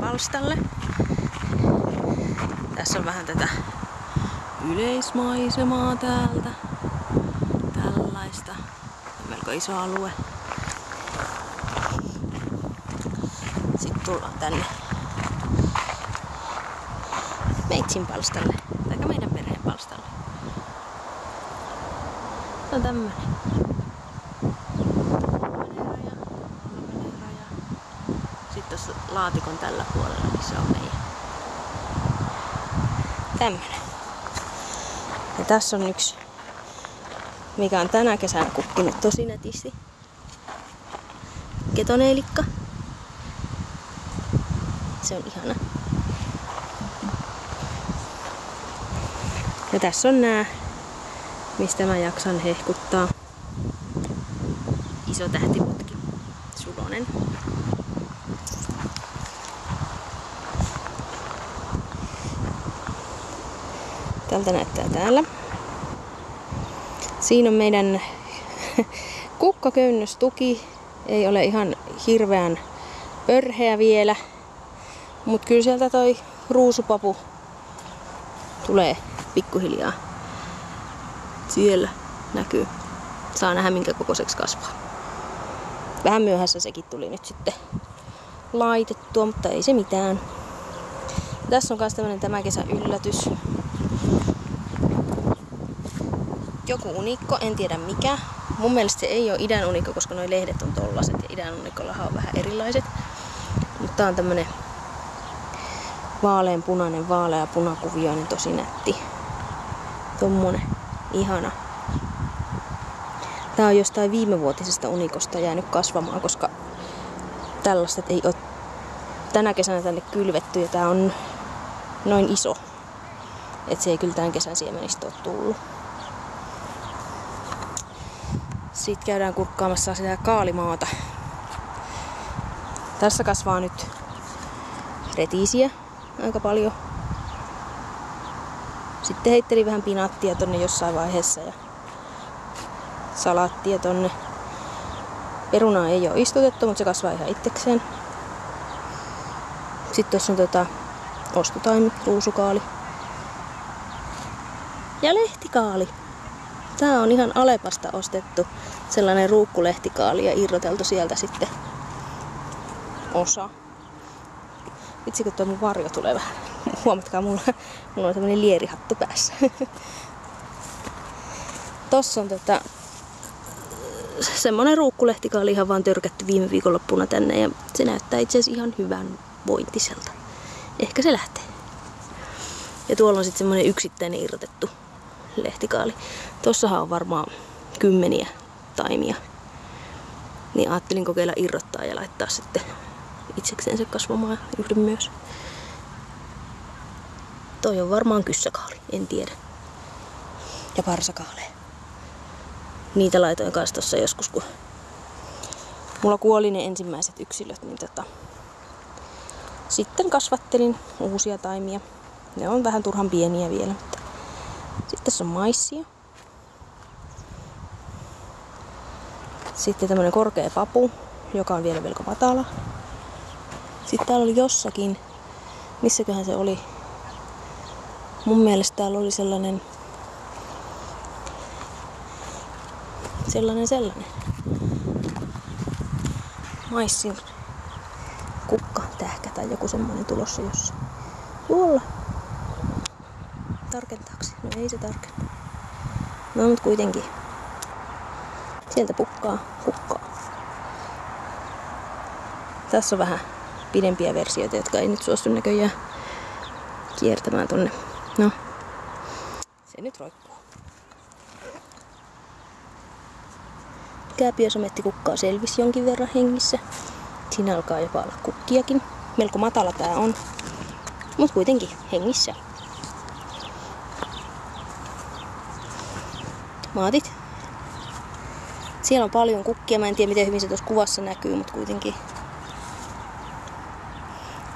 palstalle. Tässä on vähän tätä yleismaisemaa täältä. Tällaista. On melko iso alue. Sitten tullaan tänne meitsin palstalle. Tai meidän perheen palstalle. Se on tämmönen. Sitten tuossa laatikon tällä puolella, niin se on meidän. Tämmönen. Ja tässä on yksi, mikä on tänä kesänä kukkinut tosi nätisti. Ketoneilikka. Se on ihana. Ja tässä on nää, mistä mä jaksan hehkuttaa. Iso tähtiputki. Sulonen. Tältä näyttää täällä. Siinä on meidän kukkaköynnöstuki. Ei ole ihan hirveän pörheä vielä. Mut kyllä sieltä toi ruusupapu tulee pikkuhiljaa. Siellä näkyy. Saa nähdä minkä kokoiseksi kasvaa. Vähän myöhässä sekin tuli nyt sitten laitettua, mutta ei se mitään. Tässä on myös tämmönen tämän kesän yllätys. Joku unikko, en tiedä mikä. Mun mielestä se ei ole idän unikko, koska nuo lehdet on tollaset ja idän unikollahan on vähän erilaiset. Mutta tää on tämmönen vaaleanpunainen, vaalea punakuvioinen, tosi nätti. Tommonen ihana. Tää on jostain viimevuotisesta unikosta jäänyt kasvamaan, koska tällaiset ei ole tänä kesänä tänne kylvetty ja tää on noin iso. Et se ei kyllä tämän kesän siemenistä ole tullut. Sitten käydään kurkkaamassa sitä kaalimaata. Tässä kasvaa nyt retiisiä aika paljon. Sitten heittelin vähän pinaattia tonne jossain vaiheessa ja salaattia tonne. Perunaa ei ole istutettu, mutta se kasvaa ihan itsekseen. Sitten tuossa on ostotaimi, ruusukaali ja lehtikaali. Tää on ihan Alepasta ostettu sellainen ruukkulehtikaali ja irroteltu sieltä sitten osa. Vitsi kun tuo mun varjo tulee vähän. Huomatkaa, mulla on tämmönen lierihattu päässä. Tossa on semmonen ruukkulehtikaali ihan vaan törkätty viime viikonloppuna tänne ja se näyttää itse asiassa ihan hyvän vointiselta. Ehkä se lähtee. Ja tuolla on sitten semmonen yksittäinen irrotettu lehtikaali. Tossahan on varmaan 10 taimia. Niin ajattelin kokeilla irrottaa ja laittaa sitten itsekseen se kasvamaan yhden myös. Toi on varmaan kyssäkaali, en tiedä. Ja parsakaaleja. Niitä laitoin kanssa tossa joskus, kun mulla kuoli ne ensimmäiset yksilöt, niin sitten kasvattelin uusia taimia. Ne on vähän turhan pieniä vielä, mutta sitten tässä on maissia. Sitten tämmönen korkea papu, joka on vielä melko matala. Sitten täällä oli jossakin, missäköhän se oli? Mun mielestä täällä oli sellainen maissin kukkatähkä tai joku semmonen tulossa jossain. Tuolla. Tarkentaaksi? No ei se tarkenna. No mut kuitenkin. Sieltä pukkaa kukkaa. Tässä on vähän pidempiä versioita, jotka ei nyt suostu näköjään kiertämään tonne. No, se nyt roikkuu. Kääpiösomettikukkaa selvisi jonkin verran hengissä. Siinä alkaa jopa olla kukkiakin. Melko matala tää on, mut kuitenkin hengissä. Tomaatit. Siellä on paljon kukkia. Mä en tiedä miten hyvin se tuossa kuvassa näkyy, mutta kuitenkin.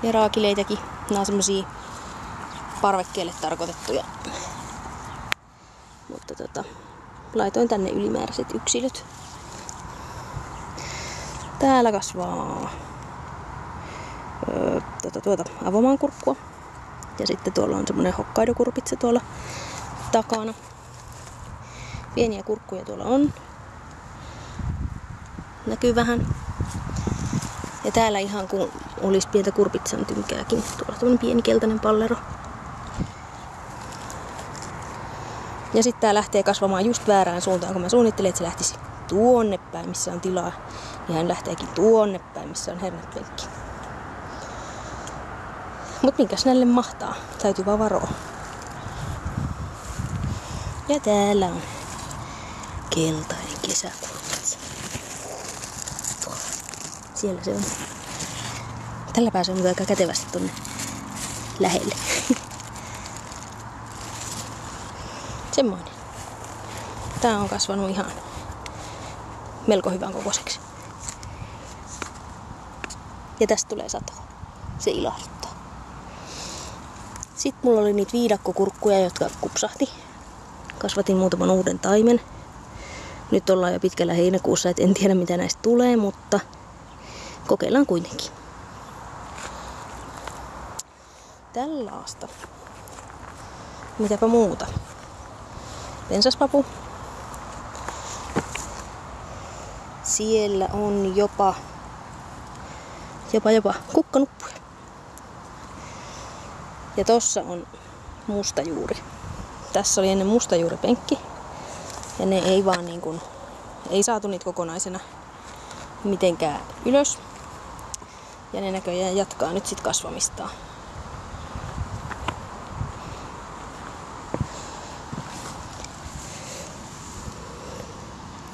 Ja raakileitäkin. Nämä on semmosia parvekkeelle tarkoitettuja. Mutta laitoin tänne ylimääräiset yksilöt. Täällä kasvaa avomaankurkkua. Ja sitten tuolla on semmonen Hokkaido-kurpitsa tuolla takana. Pieniä kurkkuja tuolla on. Näkyy vähän. Ja täällä ihan kun olisi pientä kurpitsan tynkääkin. Tuolla on tämmönen pieni keltainen pallero. Ja sitten tää lähtee kasvamaan just väärään suuntaan, kun mä suunnittelin, että se lähtisi tuonne päin, missä on tilaa. Ja hän lähteekin tuonne päin, missä on hernepenkki. Mut minkäs näille mahtaa? Täytyy vaan varoa. Ja täällä on keltainen kesäkurpitsa. Siellä se on. Tällä pääsee mutta aika kätevästi tonne lähelle. Semmoinen. Tää on kasvanut ihan melko hyvän kokoiseksi. Ja tästä tulee satoa. Se ilahduttaa. Sitten mulla oli niitä viidakkokurkkuja, jotka kupsahti. Kasvatin muutaman uuden taimen. Nyt ollaan jo pitkällä heinäkuussa, et en tiedä mitä näistä tulee, mutta kokeillaan kuitenkin. Tällaista. Mitäpä muuta? Pensaspapu. Siellä on jopa kukkanuppuja. Ja tossa on mustajuuri. Tässä oli ennen mustajuuripenkki. Ja ne ei vaan ei saatu niitä kokonaisena mitenkään ylös. Ja ne näköjään jatkaa nyt sit kasvamistaan.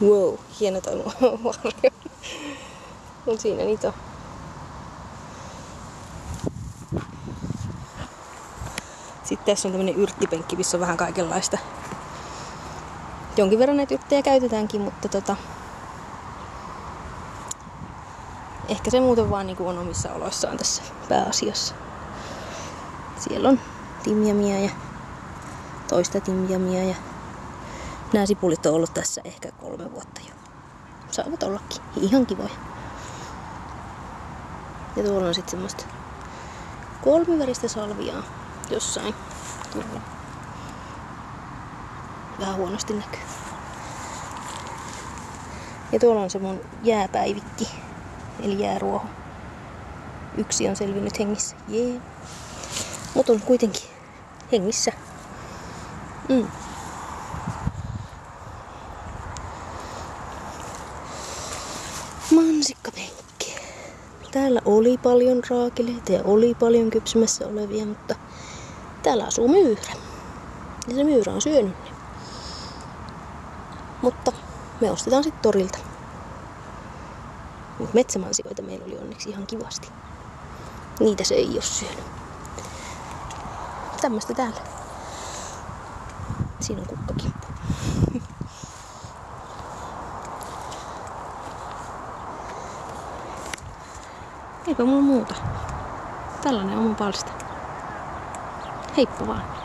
Wow, hieno toi varjo. Mut siinä niitä on. Sitten tässä on tämmönen yrttipenkki, missä on vähän kaikenlaista. Jonkin verran näitä yrttejä käytetäänkin, mutta ehkä se muuten vaan on omissa oloissaan tässä pääasiassa. Siellä on timjamia ja toista timjamia ja nämä sipulit on ollut tässä ehkä 3 vuotta jo. Saavat ollakin ihan kivoja. Ja tuolla on sitten semmoista 3-väristä salviaa jossain tuolla. Vähän huonosti näkyy. Ja tuolla on se mun jääpäivikki, eli jääruoho. Yksi on selvinnyt hengissä. Jee. Mut on kuitenkin hengissä. Mansikkapenkki. Täällä oli paljon raakeleita ja oli paljon kypsymässä olevia, mutta täällä asuu myyrä. Ja se myyrä on syönyt ne. Mutta me ostetaan sitten torilta. Mut metsämansikoita meillä oli onneksi ihan kivasti. Niitä se ei oo syönyt. Tämmöstä täällä. Siinä on kukkakimppu. Eipä mulla muuta. Tällainen on mun palsta. Heippa vaan.